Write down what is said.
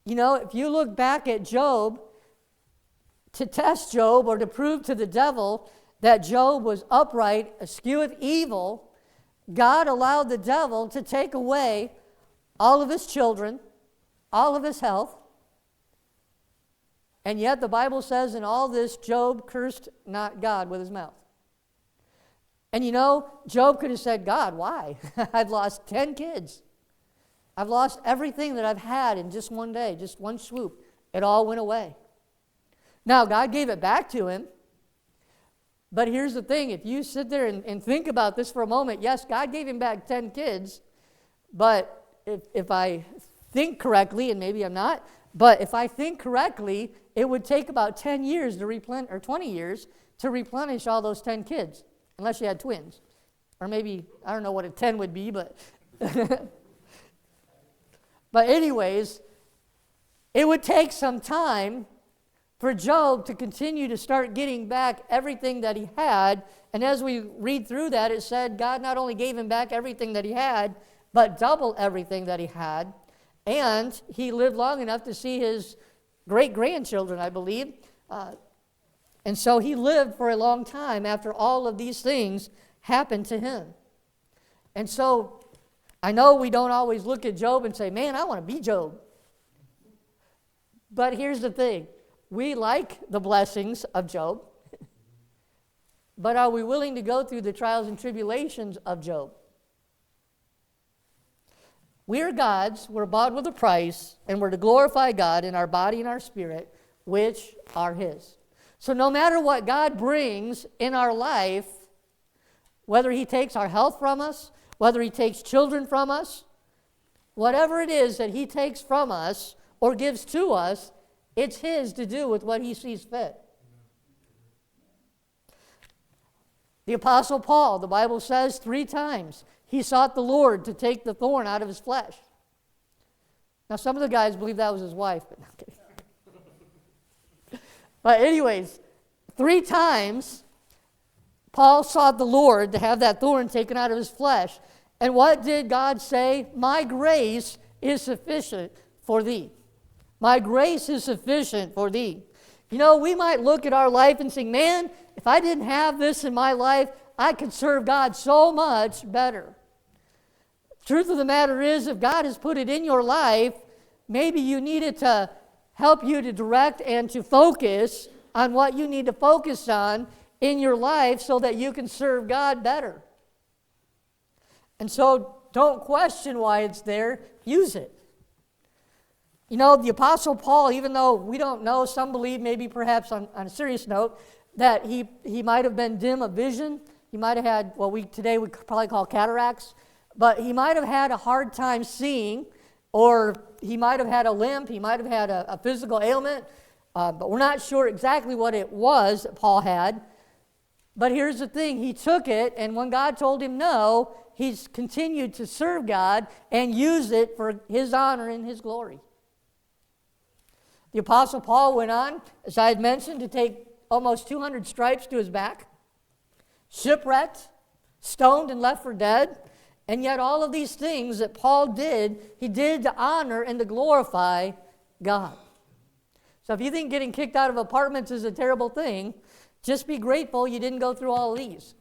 You know, if you look back at Job, to test Job or to prove to the devil that Job was upright, escheweth evil, God allowed the devil to take away all of his children, all of his health. And yet the Bible says in all this, Job cursed not God with his mouth. And you know, Job could have said, God, why? I've lost 10 kids. I've lost everything that I've had in just one day, just one swoop. It all went away. Now, God gave it back to him. But here's the thing. If you sit there and think about this for a moment, yes, God gave him back 10 kids. But if I think correctly, and maybe I'm not, but if I think correctly, it would take about 10 years to replenish, or 20 years to replenish all those 10 kids, unless you had twins. Or maybe, I don't know what a 10 would be, but... But anyways, it would take some time for Job to continue to start getting back everything that he had. And as we read through that, it said God not only gave him back everything that he had, but double everything that he had. And he lived long enough to see his great-grandchildren, I believe. And so he lived for a long time after all of these things happened to him. And so I know we don't always look at Job and say, man, I want to be Job. But here's the thing. We like the blessings of Job. But are we willing to go through the trials and tribulations of Job? We are God's, we're bought with a price, and we're to glorify God in our body and our spirit, which are His. So no matter what God brings in our life, whether He takes our health from us, whether He takes children from us, whatever it is that He takes from us or gives to us, it's His to do with what He sees fit. The Apostle Paul, the Bible says 3 times, he sought the Lord to take the thorn out of his flesh. Now, some of the guys believe that was his wife, but not kidding. But anyways, 3 times, Paul sought the Lord to have that thorn taken out of his flesh. And what did God say? My grace is sufficient for thee. My grace is sufficient for thee. You know, we might look at our life and say, man, if I didn't have this in my life, I could serve God so much better. Truth of the matter is, if God has put it in your life, maybe you need it to help you to direct and to focus on what you need to focus on in your life so that you can serve God better. And so don't question why it's there. Use it. You know, the Apostle Paul, even though we don't know, some believe maybe perhaps on a serious note, that he might have been dim of vision. He might have had what today we could probably call cataracts. But he might have had a hard time seeing, or he might have had a limp. He might have had a physical ailment. But we're not sure exactly what it was that Paul had. But here's the thing. He took it, and when God told him no, he's continued to serve God and use it for His honor and His glory. The Apostle Paul went on, as I had mentioned, to take almost 200 stripes to his back, shipwrecked, stoned, and left for dead. And yet all of these things that Paul did, he did to honor and to glorify God. So if you think getting kicked out of apartments is a terrible thing, just be grateful you didn't go through all of these.